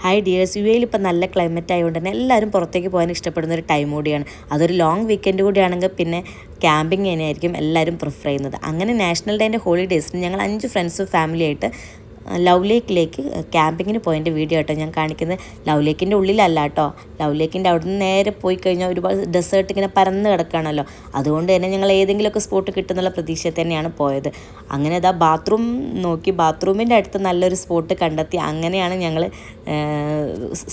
Hi dears, U എയിൽ ഇപ്പോൾ നല്ല ക്ലൈമറ്റ് ആയതുകൊണ്ട് തന്നെ എല്ലാവരും പുറത്തേക്ക് പോകാൻ ഇഷ്ടപ്പെടുന്ന ഒരു ടൈം കൂടിയാണ്. അതൊരു ലോങ് വീക്കെൻഡ് കൂടിയാണെങ്കിൽ പിന്നെ ക്യാമ്പിങ് തന്നെയായിരിക്കും എല്ലാവരും പ്രിഫർ ചെയ്യുന്നത്. അങ്ങനെ നാഷണൽ ഡേൻ്റെ ഹോളിഡേയ്സിന് ഞങ്ങൾ 5 ഫ്രണ്ട്സും ഫാമിലിയായിട്ട് ലവ് ലേക്കിലേക്ക് ക്യാമ്പിങ്ങിന് പോയതിൻ്റെ വീഡിയോ കേട്ടോ ഞാൻ കാണിക്കുന്നത്. ലവ് ലേക്കിൻ്റെ ഉള്ളിലല്ല കേട്ടോ, ലവ് ലേക്കിൻ്റെ അവിടെ നിന്ന് നേരെ പോയി കഴിഞ്ഞാൽ ഒരുപാട് ഡെസേർട്ട് ഇങ്ങനെ പരന്ന് കിടക്കുകയാണല്ലോ. അതുകൊണ്ട് തന്നെ ഞങ്ങൾ ഏതെങ്കിലുമൊക്കെ സ്പോട്ട് കിട്ടുന്നുള്ള പ്രതീക്ഷയിൽ തന്നെയാണ് പോയത്. അങ്ങനെ ഇതാ ബാത്റൂം നോക്കി, ബാത്റൂമിൻ്റെ അടുത്ത് നല്ലൊരു സ്പോട്ട് കണ്ടെത്തി. അങ്ങനെയാണ് ഞങ്ങൾ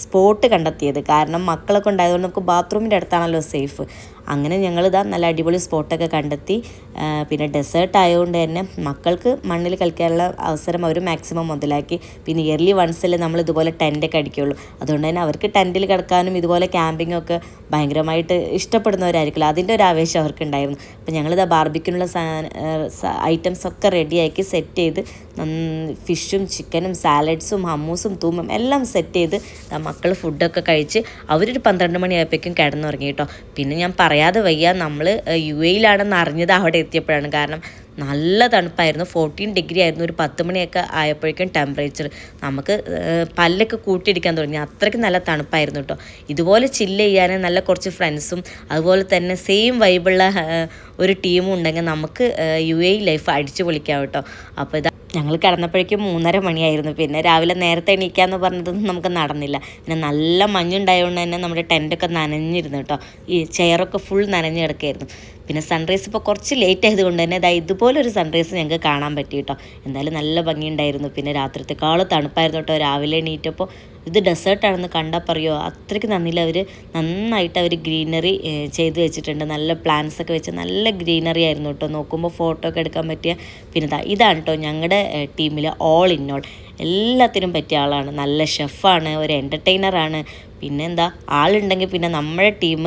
സ്പോട്ട് കണ്ടെത്തിയത്. കാരണം മക്കളൊക്കെ ഉണ്ടായതുകൊണ്ട് നമുക്ക് ബാത്റൂമിൻ്റെ അടുത്താണല്ലോ സേഫ്. അങ്ങനെ ഞങ്ങളിതാ നല്ല അടിപൊളി സ്പോട്ടൊക്കെ കണ്ടെത്തി. പിന്നെ ഡെസേർട്ട് ആയതുകൊണ്ട് തന്നെ മക്കൾക്ക് മണ്ണിൽ കളിക്കാനുള്ള അവസരം അവർ മാക്സിമം മുതലാക്കി. പിന്നെ ഇയർലി വൺസല്ലേ നമ്മൾ ഇതുപോലെ ടെൻ്റൊക്കെ അടിക്കുകയുള്ളൂ. അതുകൊണ്ട് തന്നെ അവർക്ക് ടെൻറ്റിൽ കിടക്കാനും ഇതുപോലെ ക്യാമ്പിങ്ങൊക്കെ ഭയങ്കരമായിട്ട് ഇഷ്ടപ്പെടുന്നവരായിരിക്കുമല്ലോ, അതിൻ്റെ ഒരു ആവേശം അവർക്ക് ഉണ്ടായിരുന്നു. അപ്പോൾ ഞങ്ങളിതാ ബാർബിക്യൂനുള്ള ഐറ്റംസൊക്കെ റെഡിയാക്കി സെറ്റ് ചെയ്ത് ഫിഷും ചിക്കനും സാലഡ്സും ഹമ്മൂസും തൂമും എല്ലാം സെറ്റ് ചെയ്ത് മക്കൾ ഫുഡൊക്കെ കഴിച്ച് അവരൊരു 12 മണിയായപ്പോഴേക്കും കിടന്നുറങ്ങി കേട്ടോ. പിന്നെ ഞാൻ പറയാതെ വയ്യ, നമ്മൾ യു എയിലാണെന്ന് അറിഞ്ഞത് അവിടെ എത്തിയപ്പോഴാണ്. കാരണം നല്ല തണുപ്പായിരുന്നു, 14 ഡിഗ്രി ആയിരുന്നു. ഒരു 10 മണിയൊക്കെ ആയപ്പോഴേക്കും ടെമ്പറേച്ചർ നമുക്ക് പല്ലൊക്കെ കൂട്ടിയിടിക്കാൻ തുടങ്ങി. അത്രയ്ക്ക് നല്ല തണുപ്പായിരുന്നു കേട്ടോ. ഇതുപോലെ ചില്ല് ചെയ്യാൻ നല്ല കുറച്ച് ഫ്രണ്ട്സും അതുപോലെ തന്നെ സെയിം വൈബുള്ള ഒരു ടീമും ഉണ്ടെങ്കിൽ നമുക്ക് യു എ ലൈഫ് അടിച്ചു പൊളിക്കാം കേട്ടോ. അപ്പോൾ ഇതാ ഞങ്ങൾ കിടന്നപ്പോഴേക്കും 3:30 മണിയായിരുന്നു. പിന്നെ രാവിലെ നേരത്തെ എണീക്കാമെന്ന് പറഞ്ഞതൊന്നും നമുക്ക് നടന്നില്ല. പിന്നെ നല്ല മഞ്ഞുണ്ടായതുകൊണ്ട് തന്നെ നമ്മുടെ ടെൻറ്റൊക്കെ നനഞ്ഞിരുന്നു കേട്ടോ. ഈ ചെയറൊക്കെ ഫുൾ നനഞ്ഞ് കിടക്കുകയായിരുന്നു. പിന്നെ സൺറൈസ് ഇപ്പോൾ കുറച്ച് ലേറ്റ് ആയതുകൊണ്ട് തന്നെ ഇതുപോലൊരു സൺറൈസ് ഞങ്ങൾക്ക് കാണാൻ പറ്റി കേട്ടോ. എന്തായാലും നല്ല ഭംഗിയുണ്ടായിരുന്നു. പിന്നെ രാത്രിത്തേക്കാൾ തണുപ്പായിരുന്നു കേട്ടോ. രാവിലെ എണീറ്റപ്പോൾ ഇത് ഡെസേർട്ടാണെന്ന് കണ്ടാൽ പറയുമോ, അത്രയ്ക്ക് നന്ദിയില്ല. നന്നായിട്ട് അവർ ഗ്രീനറി ചെയ്ത് വെച്ചിട്ടുണ്ട്. നല്ല പ്ലാന്റ്സൊക്കെ വെച്ച് നല്ല ഗ്രീനറി ആയിരുന്നു കേട്ടോ. നോക്കുമ്പോൾ ഫോട്ടോ ഒക്കെ എടുക്കാൻ പറ്റിയ. പിന്നെ ഇതാണ് കേട്ടോ ഞങ്ങളുടെ ടീമിൽ ഓൾ ഇൻ ഓൾ എല്ലാത്തിനും പറ്റിയ ആളാണ്. നല്ല ഷെഫാണ്, ഒരു എൻ്റർടൈനറാണ്. പിന്നെ എന്താ, ആളുണ്ടെങ്കിൽ പിന്നെ നമ്മുടെ ടീം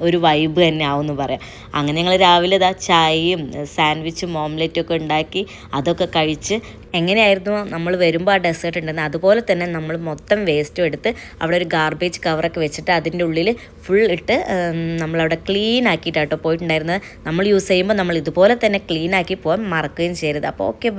ഒരു വൈബ് തന്നെ ആവുമെന്ന് പറയാം. അങ്ങനെ ഞങ്ങൾ രാവിലെ ചായയും സാൻഡ്വിച്ചും ഓംലെറ്റും ഒക്കെ ഉണ്ടാക്കി അതൊക്കെ കഴിച്ച് എങ്ങനെയായിരുന്നു നമ്മൾ വരുമ്പോൾ ആ ഡെസേർട്ട് ഉണ്ടെന്ന് അതുപോലെ തന്നെ നമ്മൾ മൊത്തം വേസ്റ്റും എടുത്ത് അവിടെ ഒരു ഗാർബേജ് കവറൊക്കെ വെച്ചിട്ട് അതിൻ്റെ ഉള്ളിൽ ഫുൾ ഇട്ട് നമ്മളവിടെ ക്ലീൻ ആക്കിയിട്ടാട്ടോ പോയിട്ടുണ്ടായിരുന്നത്. നമ്മൾ യൂസ് ചെയ്യുമ്പോൾ നമ്മൾ ഇതുപോലെ തന്നെ ക്ലീൻ ആക്കി പോകാൻ മറക്കുകയും ചെയ്യരുത്. അപ്പോൾ ഓക്കെ.